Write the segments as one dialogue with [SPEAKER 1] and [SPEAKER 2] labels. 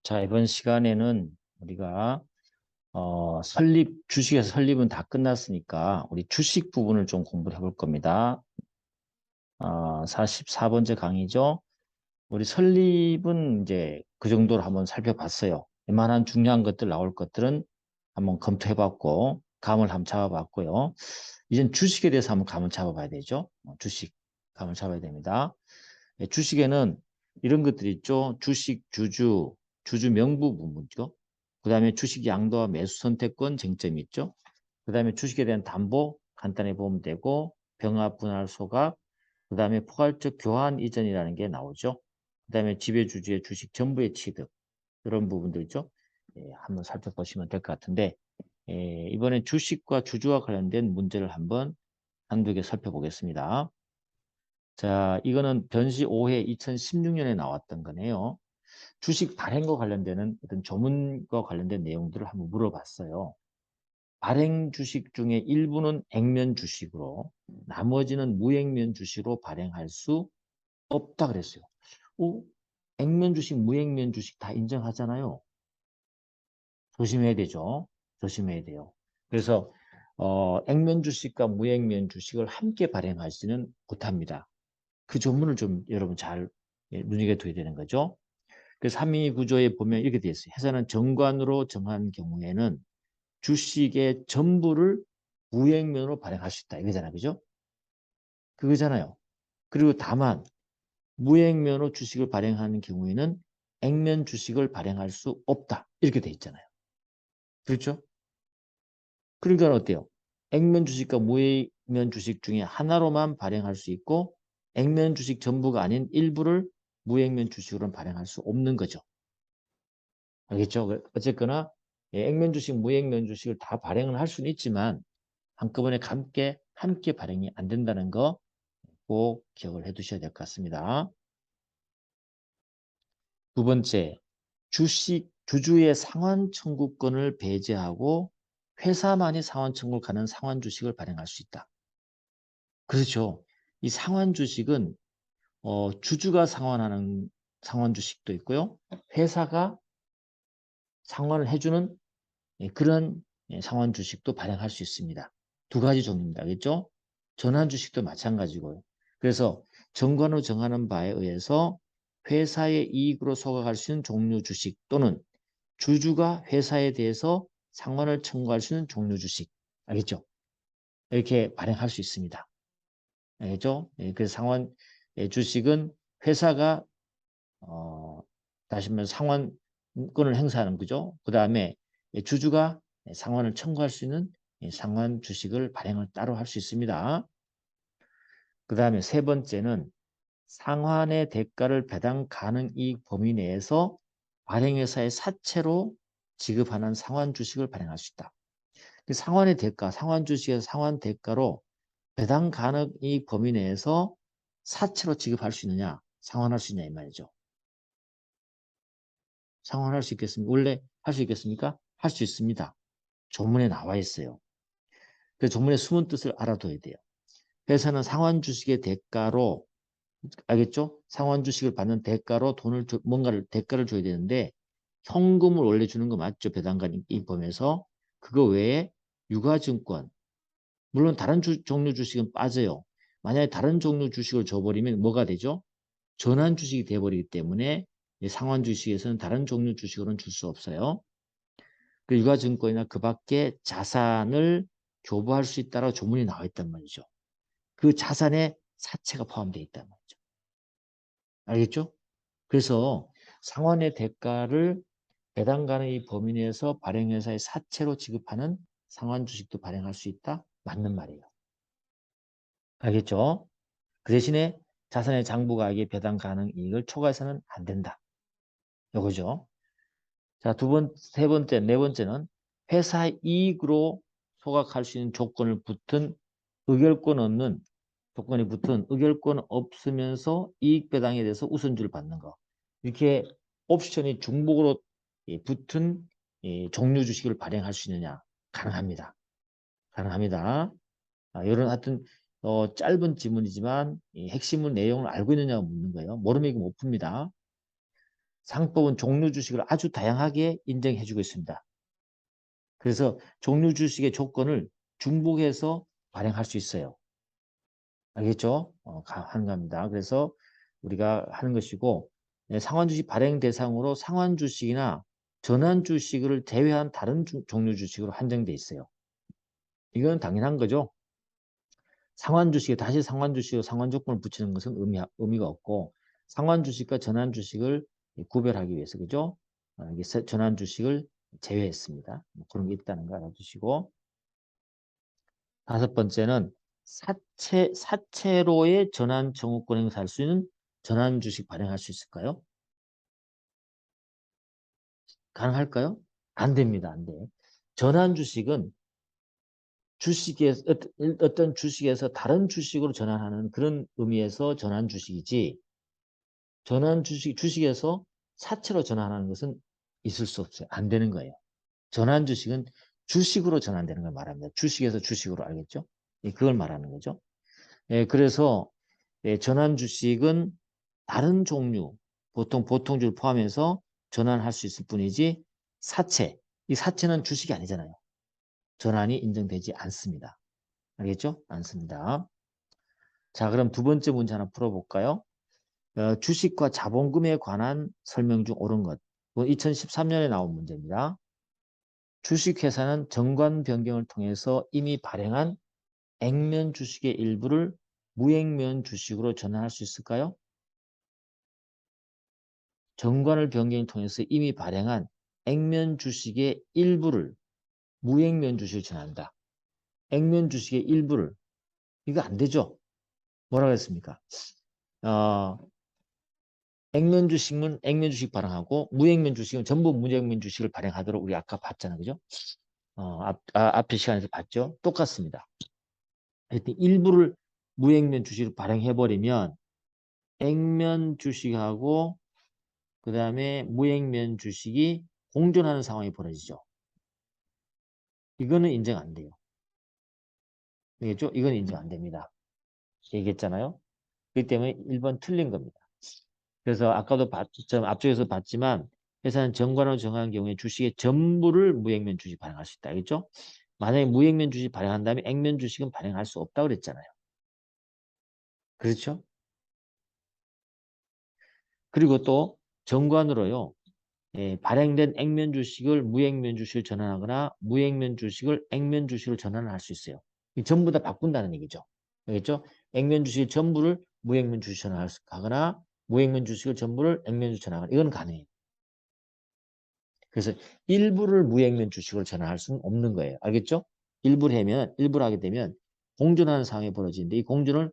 [SPEAKER 1] 자, 이번 시간에는 우리가 주식에서 설립은 다 끝났으니까 우리 주식 부분을 좀 공부를 해볼 겁니다. 44번째 강의죠. 우리 설립은 이제 그 정도로 한번 살펴봤어요. 웬만한 중요한 것들 나올 것들은 한번 검토해봤고 감을 한번 잡아봤고요. 이젠 주식에 대해서 한번 감을 잡아봐야 되죠. 주식 감을 잡아야 됩니다. 주식에는 이런 것들이 있죠. 주식 주주, 주주 명부 부분이죠. 그 다음에 주식 양도와 매수 선택권 쟁점이 있죠. 그 다음에 주식에 대한 담보 간단히 보면 되고 병합, 분할, 소각, 그 다음에 포괄적 교환 이전이라는 게 나오죠. 그 다음에 지배주주의 주식 전부의 취득 이런 부분들 있죠. 한번 살펴보시면 될 것 같은데 이번에 주식과 주주와 관련된 문제를 한번 한두 개 살펴보겠습니다. 자, 이거는 변시 5회 2016년에 나왔던 거네요. 주식 발행과 관련되는 어떤 조문과 관련된 내용들을 한번 물어봤어요. 발행 주식 중에 일부는 액면 주식으로 나머지는 무액면 주식으로 발행할 수 없다 그랬어요. 오, 액면 주식, 무액면 주식 다 인정하잖아요. 조심해야 되죠. 조심해야 돼요. 그래서 액면 주식과 무액면 주식을 함께 발행하지는 못합니다. 그 조문을 좀 여러분 잘 눈여겨둬야 되는 거죠. 그 3위 구조에 보면 이렇게 되어 있어요. 회사는 정관으로 정한 경우에는 주식의 전부를 무액면으로 발행할 수 있다. 이거잖아요. 그죠? 그거잖아요. 그리고 다만 무액면으로 주식을 발행하는 경우에는 액면 주식을 발행할 수 없다. 이렇게 돼 있잖아요. 그렇죠? 그러니까 어때요? 액면 주식과 무액면 주식 중에 하나로만 발행할 수 있고 액면 주식 전부가 아닌 일부를 무액면 주식으로는 발행할 수 없는 거죠. 알겠죠? 어쨌거나 액면 주식, 무액면 주식을 다 발행을 할 수는 있지만 한꺼번에 함께 발행이 안 된다는 거 꼭 기억을 해 두셔야 될 것 같습니다. 두 번째, 주주의 상환 청구권을 배제하고 회사만이 상환 청구를 가는 상환 주식을 발행할 수 있다. 그렇죠. 이 상환 주식은 주주가 상환하는 상환 주식도 있고요. 회사가 상환을 해주는 그런 상환 주식도 발행할 수 있습니다. 두 가지 종류입니다. 알겠죠? 전환 주식도 마찬가지고요. 그래서 정관으로 정하는 바에 의해서 회사의 이익으로 소각할 수 있는 종류 주식 또는 주주가 회사에 대해서 상환을 청구할 수 있는 종류 주식. 알겠죠? 이렇게 발행할 수 있습니다. 알겠죠? 그래서 상환 주식은 회사가 다시 말해서 상환권을 행사하는 거죠. 그 다음에 주주가 상환을 청구할 수 있는 상환 주식을 발행을 따로 할 수 있습니다. 그 다음에 세 번째는 상환의 대가를 배당 가능 이익 범위 내에서 발행회사의 사채로 지급하는 상환 주식을 발행할 수 있다. 그 상환의 대가, 상환 주식에서 상환 대가로 배당 가능 이익 범위 내에서 사채로 지급할 수 있느냐, 상환할 수 있냐 이 말이죠. 상환할 수 있겠습니까? 원래 할 수 있겠습니까? 할 수 있습니다. 조문에 나와 있어요. 그래서 조문의 숨은 뜻을 알아둬야 돼요. 회사는 상환 주식의 대가로 알겠죠? 상환 주식을 받는 대가로 뭔가를 대가를 줘야 되는데 현금을 원래 주는 거 맞죠? 배당간 입법에서 그거 외에 유가증권 물론 다른 종류 주식은 빠져요. 만약에 다른 종류 주식을 줘버리면 뭐가 되죠? 전환 주식이 돼버리기 때문에 상환 주식에서는 다른 종류 주식으로는 줄 수 없어요. 그 유가증권이나 그 밖에 자산을 교부할 수 있다라고 조문이 나와 있단 말이죠. 그 자산에 사채가 포함되어 있단 말이죠. 알겠죠? 그래서 상환의 대가를 배당 가능의 범위 내에서 발행회사의 사채로 지급하는 상환 주식도 발행할 수 있다? 맞는 말이에요. 알겠죠? 그 대신에 자산의 장부가액의 배당 가능 이익을 초과해서는 안 된다. 요거죠. 자, 세 번째, 네 번째는 회사 이익으로 소각할 수 있는 조건을 붙은 의결권 없는 조건이 붙은 의결권 없으면서 이익 배당에 대해서 우선주를 받는 거. 이렇게 옵션이 중복으로 붙은 종류 주식을 발행할 수 있느냐? 가능합니다. 가능합니다. 이런 하여튼 짧은 지문이지만 핵심 내용을 알고 있느냐고 묻는 거예요. 모르면 이거 못 풉니다. 상법은 종류 주식을 아주 다양하게 인정해주고 있습니다. 그래서 종류 주식의 조건을 중복해서 발행할 수 있어요. 알겠죠? 하는 겁니다. 그래서 우리가 하는 것이고 상환 주식 발행 대상으로 상환 주식이나 전환 주식을 제외한 다른 종류 주식으로 한정돼 있어요. 이건 당연한 거죠. 상환 주식에 다시 상환 주식으로 상환 조건을 붙이는 것은 의미가 없고 상환 주식과 전환 주식을 구별하기 위해서 그죠? 이게 전환 주식을 제외했습니다. 뭐 그런 게 있다는 거 알아두시고 다섯 번째는 사채로의 전환 청구권 행사할 수 있는 전환 주식 발행할 수 있을까요? 가능할까요? 안 됩니다. 안 돼. 전환 주식은 어떤 주식에서 다른 주식으로 전환하는 그런 의미에서 전환 주식이지 주식에서 사채로 전환하는 것은 있을 수 없어요. 안 되는 거예요. 전환 주식은 주식으로 전환되는 걸 말합니다. 주식에서 주식으로 알겠죠? 예, 그걸 말하는 거죠. 예, 그래서 예, 전환 주식은 다른 종류, 보통주를 포함해서 전환할 수 있을 뿐이지 이 사채는 주식이 아니잖아요. 전환이 인정되지 않습니다. 알겠죠? 않습니다. 자, 그럼 두 번째 문제 하나 풀어볼까요? 주식과 자본금에 관한 설명 중 옳은 것. 2013년에 나온 문제입니다. 주식회사는 정관 변경을 통해서 이미 발행한 액면 주식의 일부를 무액면 주식으로 전환할 수 있을까요? 정관을 변경을 통해서 이미 발행한 액면 주식의 일부를 무액면 주식으로 전환한다. 액면 주식의 일부를 이거 안 되죠? 뭐라고 했습니까? 어, 액면 주식은 액면 주식 발행하고 무액면 주식은 전부 무액면 주식을 발행하도록 우리 아까 봤잖아요. 그죠? 앞에 시간에서 봤죠? 똑같습니다. 하여튼 일부를 무액면 주식을 발행해버리면 액면 주식하고 그 다음에 무액면 주식이 공존하는 상황이 벌어지죠. 이거는 인정 안 돼요. 알겠죠? 이건 인정 안 됩니다. 얘기했잖아요. 그렇기 때문에 1번 틀린 겁니다. 그래서 아까도 앞쪽에서 봤지만 회사는 정관으로 정한 경우에 주식의 전부를 무액면 주식 발행할 수 있다. 알겠죠? 만약에 무액면 주식 발행한다면 액면 주식은 발행할 수 없다고 그랬잖아요. 그렇죠? 그리고 또 정관으로요. 예, 발행된 액면 주식을 무액면 주식을 전환하거나 무액면 주식을 액면 주식으로 전환을 할 수 있어요. 전부 다 바꾼다는 얘기죠. 알겠죠? 액면 주식 전부를 무액면 주식 전환하거나 무액면 주식을 전부를 액면 주식 전환하거나 이건 가능해요. 그래서 일부를 무액면 주식으로 전환할 수는 없는 거예요. 알겠죠? 일부를 하게 되면 공존하는 상황이 벌어지는데 이 공존을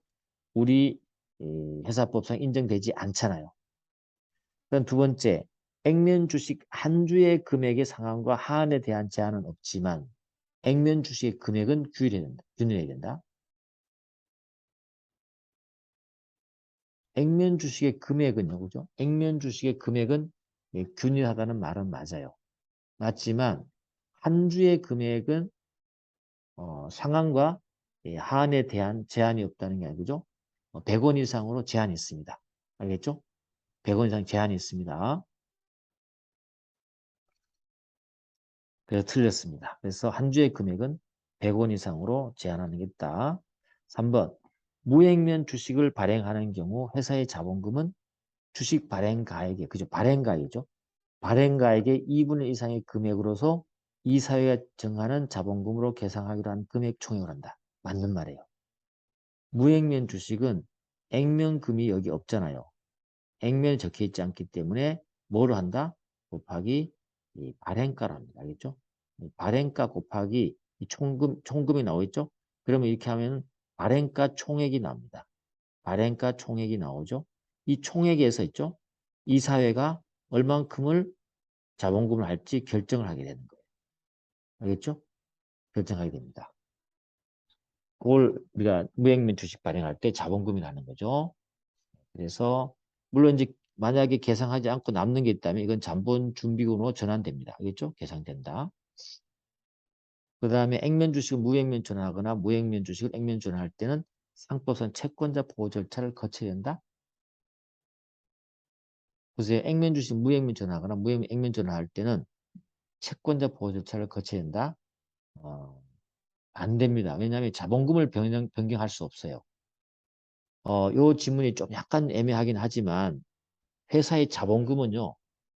[SPEAKER 1] 우리 회사법상 인정되지 않잖아요. 그럼 두 번째, 액면 주식 한 주의 금액의 상한과 하한에 대한 제한은 없지만 액면 주식의 금액은 균일해야 된다. 액면 주식의 금액은요, 그죠? 액면 주식의 금액은 예, 균일하다는 말은 맞아요. 맞지만 한 주의 금액은 상한과 예, 하한에 대한 제한이 없다는 게 아니죠. 100원 이상으로 제한이 있습니다. 알겠죠? 100원 이상 제한이 있습니다. 그래서 틀렸습니다. 그래서 한 주의 금액은 100원 이상으로 제한하는 게 있다. 3번 무액면 주식을 발행하는 경우 회사의 자본금은 주식 발행가액의 그죠? 발행가액이죠. 발행가액의 2분의 1 이상의 금액으로서 이사회가 정하는 자본금으로 계상하기로 한 금액 총액을 한다. 맞는 말이에요. 무액면 주식은 액면금이 여기 없잖아요. 액면이 적혀 있지 않기 때문에 뭐를 한다? 곱하기 이 발행가를 합니다. 알겠죠? 발행가 곱하기 이 총금이 나와 있죠? 그러면 이렇게 하면 발행가 총액이 나옵니다. 발행가 총액이 나오죠? 이 총액에서 있죠? 이사회가 얼만큼을 자본금을 할지 결정을 하게 되는 거예요. 알겠죠? 결정하게 됩니다. 그걸 우리가 무액면 주식 발행할 때 자본금이 나는 거죠. 그래서 물론 이제 만약에 계상하지 않고 남는 게 있다면 이건 자본 준비금으로 전환됩니다. 알겠죠? 계상된다. 그 다음에 액면 주식을 무액면 전환하거나 무액면 주식을 액면 전환할 때는 상법상 채권자 보호 절차를 거쳐야 된다. 보세요. 액면 주식 무액면 전환하거나 액면 전환할 때는 채권자 보호 절차를 거쳐야 된다. 안 됩니다. 왜냐하면 자본금을 변경할 수 없어요. 요 지문이 좀 약간 애매하긴 하지만 회사의 자본금은요.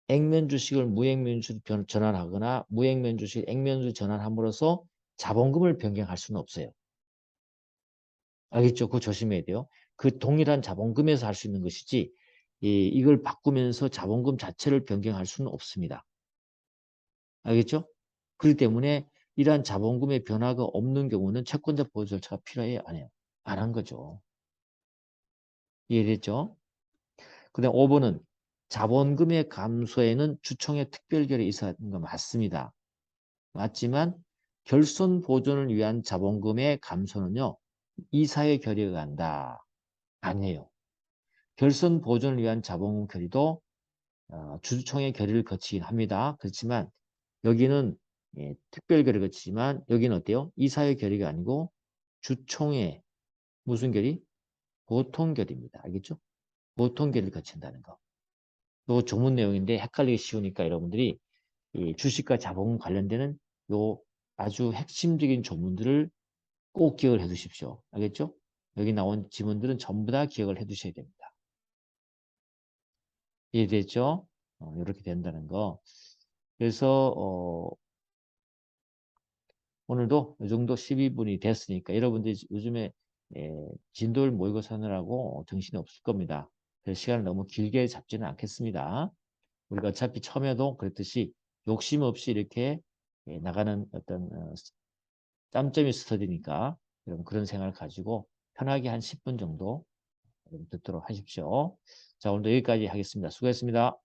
[SPEAKER 1] 액면 주식을 무액면 주식으로 전환하거나 무액면 주식을 액면 주식 전환함으로써 자본금을 변경할 수는 없어요. 알겠죠? 그거 조심해야 돼요. 그 동일한 자본금에서 할 수 있는 것이지 이걸 바꾸면서 자본금 자체를 변경할 수는 없습니다. 알겠죠? 그렇기 때문에 이러한 자본금의 변화가 없는 경우는 채권자 보호 절차가 필요해요? 안 해요? 안 한 거죠. 이해됐죠? 그 다음 5번은 자본금의 감소에는 주총의 특별결이 있어야 하는 거 맞습니다. 맞지만 결손 보존을 위한 자본금의 감소는요. 이사의 결의가 한다. 아니에요. 결손 보존을 위한 자본금 결의도 주주총회 결의를 거치긴 합니다. 그렇지만 여기는 특별 결의를 거치지만 여기는 어때요? 이사회 결의가 아니고 주총회 무슨 결의? 보통 결의입니다. 알겠죠? 보통 결의를 거친다는 거. 요 조문 내용인데 헷갈리기 쉬우니까 여러분들이 이 주식과 자본 관련되는 요 아주 핵심적인 조문들을 꼭 기억을 해 두십시오. 알겠죠? 여기 나온 지문들은 전부 다 기억을 해 두셔야 됩니다. 이해됐죠? 이렇게 된다는 거. 그래서 오늘도 이 정도 12분이 됐으니까 여러분들이 요즘에 진도를 모의고 사느라고 정신이 없을 겁니다. 그래서 시간을 너무 길게 잡지는 않겠습니다. 우리가 어차피 처음에도 그랬듯이 욕심 없이 이렇게 나가는 어떤 짬짬이 스터디니까 여러분 그런 생각을 가지고 편하게 한 10분 정도 듣도록 하십시오. 자, 오늘도 여기까지 하겠습니다. 수고했습니다.